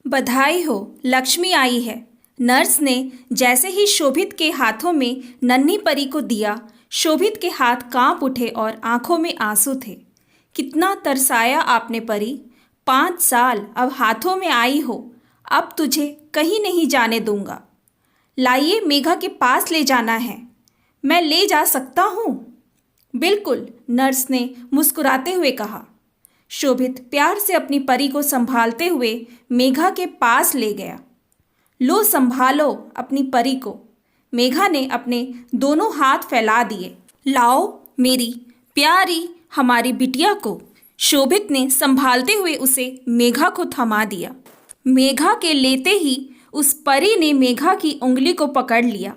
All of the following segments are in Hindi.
बधाई हो, लक्ष्मी आई है। नर्स ने जैसे ही शोभित के हाथों में नन्ही परी को दिया, शोभित के हाथ कांप उठे और आंखों में आंसू थे। कितना तरसाया आपने परी, 5 साल अब हाथों में आई हो, अब तुझे कहीं नहीं जाने दूंगा। लाइए, मेघा के पास ले जाना है। मैं ले जा सकता हूँ? बिल्कुल, नर्स ने मुस्कुराते हुए कहा। शोभित प्यार से अपनी परी को संभालते हुए मेघा के पास ले गया। लो, संभालो अपनी परी को। मेघा ने अपने दोनों हाथ फैला दिए। लाओ मेरी प्यारी हमारी बिटिया को। शोभित ने संभालते हुए उसे मेघा को थमा दिया। मेघा के लेते ही उस परी ने मेघा की उंगली को पकड़ लिया।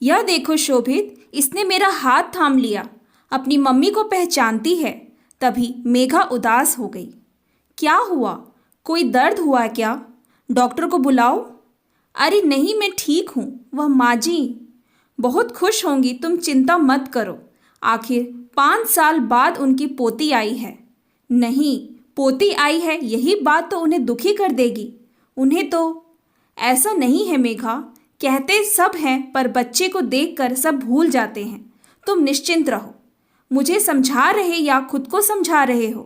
यह देखो शोभित, इसने मेरा हाथ थाम लिया, अपनी मम्मी को पहचानती है। तभी मेघा उदास हो गई। क्या हुआ? कोई दर्द हुआ क्या? डॉक्टर को बुलाओ। अरे नहीं, मैं ठीक हूँ। वह माँ जी बहुत खुश होंगी, तुम चिंता मत करो। आखिर 5 साल बाद उनकी पोती आई है। नहीं, पोती आई है यही बात तो उन्हें दुखी कर देगी। उन्हें तो ऐसा नहीं है मेघा, कहते सब हैं पर बच्चे को देखकर सब भूल जाते हैं। तुम निश्चिंत रहो। मुझे समझा रहे या खुद को समझा रहे हो?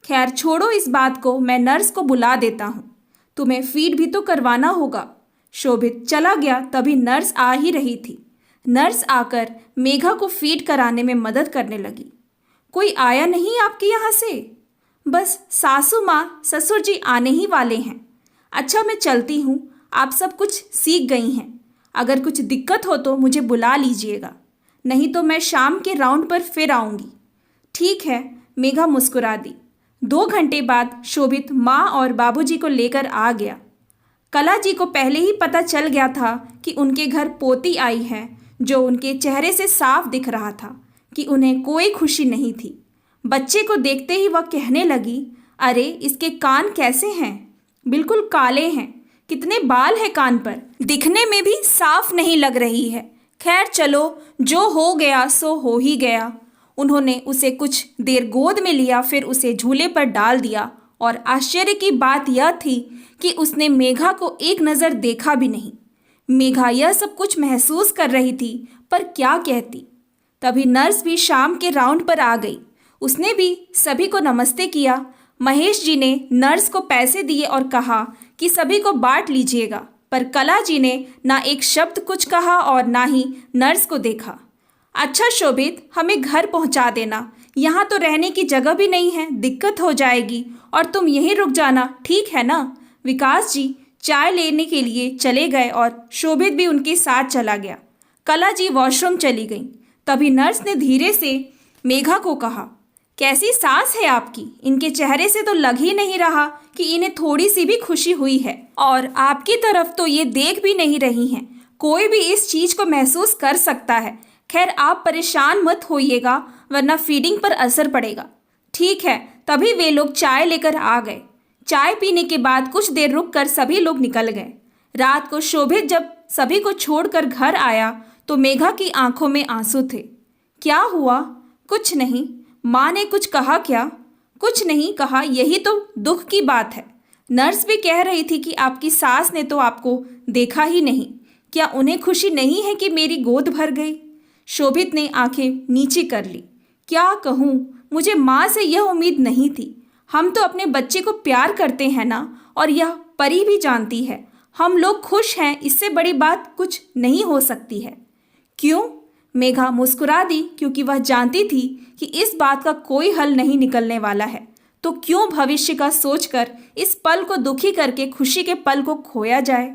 खैर छोड़ो इस बात को, मैं नर्स को बुला देता हूँ। तुम्हें फीड भी तो करवाना होगा। शोभित चला गया तभी नर्स आ ही रही थी। नर्स आकर मेघा को फीड कराने में मदद करने लगी। कोई आया नहीं आपके यहाँ से? बस सासू माँ ससुर जी आने ही वाले हैं। अच्छा, मैं चलती हूँ, आप सब कुछ सीख गई हैं। अगर कुछ दिक्कत हो तो मुझे बुला लीजिएगा, नहीं तो मैं शाम के राउंड पर फिर आऊँगी। ठीक है, मेघा मुस्कुरा दी। 2 घंटे बाद शोभित माँ और बाबूजी को लेकर आ गया। कला जी को पहले ही पता चल गया था कि उनके घर पोती आई है, जो उनके चेहरे से साफ दिख रहा था कि उन्हें कोई खुशी नहीं थी। बच्चे को देखते ही वह कहने लगी, अरे इसके कान कैसे हैं? बिल्कुल काले हैं। कितने बाल हैं कान पर, दिखने में भी साफ नहीं लग रही है। खैर चलो, जो हो गया सो हो ही गया। उन्होंने उसे कुछ देर गोद में लिया, फिर उसे झूले पर डाल दिया और आश्चर्य की बात यह थी कि उसने मेघा को एक नज़र देखा भी नहीं। मेघा यह सब कुछ महसूस कर रही थी पर क्या कहती। तभी नर्स भी शाम के राउंड पर आ गई। उसने भी सभी को नमस्ते किया। महेश जी ने नर्स को पैसे दिए और कहा कि सभी को बांट लीजिएगा, पर कला जी ने ना एक शब्द कुछ कहा और ना ही नर्स को देखा। अच्छा शोभित, हमें घर पहुंचा देना, यहाँ तो रहने की जगह भी नहीं है, दिक्कत हो जाएगी, और तुम यहीं रुक जाना, ठीक है ना? विकास जी चाय लेने के लिए चले गए और शोभित भी उनके साथ चला गया। कला जी वॉशरूम चली गई। तभी नर्स ने धीरे से मेघा को कहा, कैसी सांस है आपकी? इनके चेहरे से तो लग ही नहीं रहा कि इन्हें थोड़ी सी भी खुशी हुई है, और आपकी तरफ तो ये देख भी नहीं रही हैं। कोई भी इस चीज़ को महसूस कर सकता है। खैर आप परेशान मत होइएगा, वरना फीडिंग पर असर पड़ेगा। ठीक है। तभी वे लोग चाय लेकर आ गए। चाय पीने के बाद कुछ देर रुक कर सभी लोग निकल गए। रात को शोभित जब सभी को छोड़कर घर आया तो मेघा की आंखों में आंसू थे। क्या हुआ? कुछ नहीं। माँ ने कुछ कहा क्या? कुछ नहीं कहा, यही तो दुख की बात है। नर्स भी कह रही थी कि आपकी सास ने तो आपको देखा ही नहीं। क्या उन्हें खुशी नहीं है कि मेरी गोद भर गई? शोभित ने आंखें नीचे कर ली। क्या कहूँ, मुझे माँ से यह उम्मीद नहीं थी। हम तो अपने बच्चे को प्यार करते हैं ना, और यह परी भी जानती है। हम लोग खुश हैं, इससे बड़ी बात कुछ नहीं हो सकती है। क्यों? मेघा मुस्कुरा दी, क्योंकि वह जानती थी कि इस बात का कोई हल नहीं निकलने वाला है। तो क्यों भविष्य का सोचकर इस पल को दुखी करके खुशी के पल को खोया जाए?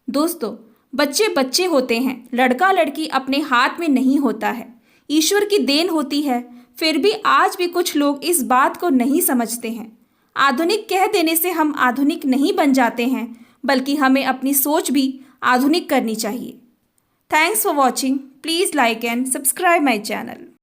दोस्तों, बच्चे बच्चे होते हैं, लड़का लड़की अपने हाथ में नहीं होता है, ईश्वर की देन होती है। फिर भी आज भी कुछ लोग इस बात को नहीं समझते हैं। आधुनिक कह देने से हम आधुनिक नहीं बन जाते हैं, बल्कि हमें अपनी सोच भी आधुनिक करनी चाहिए। Thanks for watching. Please like and subscribe my channel.